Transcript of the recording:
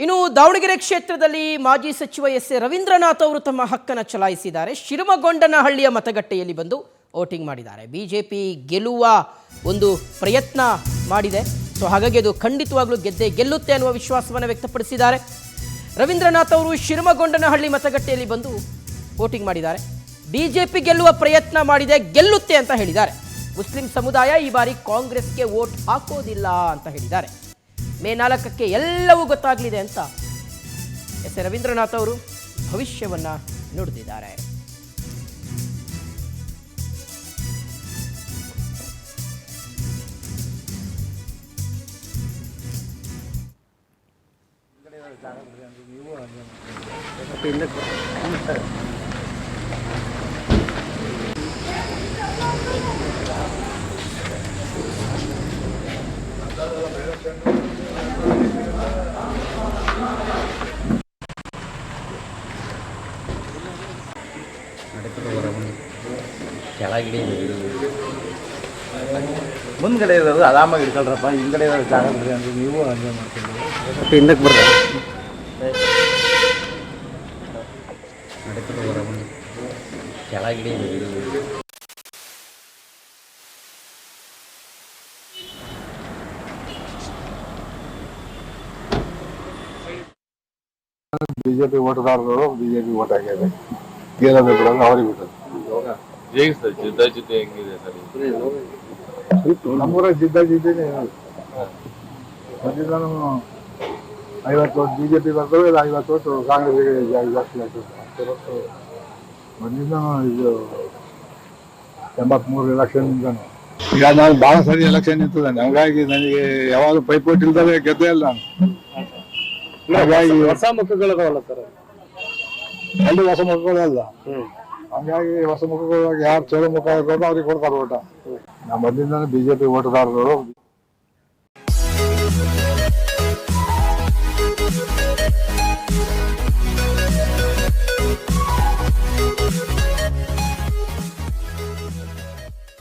ಇನ್ನು ದಾವಣಗೆರೆ ಕ್ಷೇತ್ರದಲ್ಲಿ ಮಾಜಿ ಸಚಿವ ಎಸ್ ಎ ರವೀಂದ್ರನಾಥ್ ಅವರು ತಮ್ಮ ಹಕ್ಕನ್ನು ಚಲಾಯಿಸಿದ್ದಾರೆ. ಶಿರಮಗೊಂಡನಹಳ್ಳಿಯ ಮತಗಟ್ಟೆಯಲ್ಲಿ ಬಂದು ವೋಟಿಂಗ್ ಮಾಡಿದ್ದಾರೆ. ಬಿಜೆಪಿ ಗೆಲ್ಲುವ ಒಂದು ಪ್ರಯತ್ನ ಮಾಡಿದೆ. ಸೊ ಹಾಗಾಗಿ ಅದು ಖಂಡಿತವಾಗ್ಲೂ ಗೆಲ್ಲುತ್ತೆ ಅನ್ನುವ ವಿಶ್ವಾಸವನ್ನು ವ್ಯಕ್ತಪಡಿಸಿದ್ದಾರೆ. ರವೀಂದ್ರನಾಥ್ ಅವರು ಶಿರಮಗೊಂಡನಹಳ್ಳಿ ಮತಗಟ್ಟೆಯಲ್ಲಿ ಬಂದು ವೋಟಿಂಗ್ ಮಾಡಿದ್ದಾರೆ. ಬಿಜೆಪಿ ಗೆಲ್ಲುವ ಪ್ರಯತ್ನ ಮಾಡಿದೆ, ಗೆಲ್ಲುತ್ತೆ ಅಂತ ಹೇಳಿದ್ದಾರೆ. ಮುಸ್ಲಿಂ ಸಮುದಾಯ ಈ ಬಾರಿ ಕಾಂಗ್ರೆಸ್ಗೆ ವೋಟ್ ಹಾಕೋದಿಲ್ಲ ಅಂತ ಹೇಳಿದ್ದಾರೆ. ಮೇ 4ಕ್ಕೆ ಎಲ್ಲವೂ ಗೊತ್ತಾಗಲಿದೆ ಅಂತ ಎಸ್ ಎ ರವೀಂದ್ರನಾಥ್ ಅವರು ಭವಿಷ್ಯವನ್ನ ನುಡಿದಿದ್ದಾರೆ. ಕೆಳಗಡೆ ಮುಂದ್ಗಡೆ ಇರೋದು ಆರಾಮಾಗಿ ಇಟ್ಕೊಳ್ರಪ್ಪ, ಹಿಂದ್ಗಡೆ ಇರೋದು ಜಾಗ ಬಿಡ್ರಿ ಅಂದ್ರೆ ನೀವು ಹಂಗೆ ಮಾಡ್ತೀವಿ. ಹಿಂದಕ್ಕೆ ಬರ್ರಿ, ಕೆಳಗಡೆ ಬಿಜೆಪಿ ಓಟದಾರರು ಬಿಜೆಪಿ ಓಟ್ ಹಾಕಿದೆ, ಗೆಲ್ಲೋದು ಬಿಡೋದು ಅವ್ರಿಗೆ ಬಿಟ್ಟದ್ದು. ಜಿದ್ದಾಜಿದ್ದಿ ಹೆಂಗಿದೆ ಸರ್? ನಮ್ಮೂರಾಗ ಜಿದ್ದಾಜಿದ್ದೇನೆ ಮೊದಲಿಂದಾನು 50 ಓಟ್ ಬಿಜೆಪಿ ಬರ್ತವೆ, 50 ಓಟ್ ಕಾಂಗ್ರೆಸ್ಗೆ ಜಾಸ್ತಿ ಆಗ್ತದೆ. ಮೊದಲಿಂದಾನು ಇದು 83 ಎಲೆಕ್ಷನ್ನಿಂದಾನು ಈಗ ನಾನು ಭಾಳ ಸರಿ ಎಲೆಕ್ಷನ್ ನಿಂತಿದ್ದಾನೆ. ಹಾಗಾಗಿ ನನಗೆ ಯಾವಾಗ ಪೈಪೋಟಿ ಇಲ್ದಾಗ ಗೆದ್ದೇ ಇಲ್ಲ ನಾನು. ಹಾಗಾಗಿ ಹೊಸ ಮುಖಗಳಲ್ಲ ಸರ್, ಅಲ್ಲಿ ಹೊಸ ಮುಖಗಳಲ್ಲ. ಹಂಗಾಗಿ ಹೊಸ ಮುಖಗಳಾಗಿ ಯಾರು ಚಲೋ ಮುಖ ಇರೋದು ಅವ್ರಿಗೆ ಕೊಡ್ತಾರೆ ಓಟ. ನಮ್ಮ ಮೊದಲಿಂದಾನು ಬಿಜೆಪಿ ಓಟದಾರರು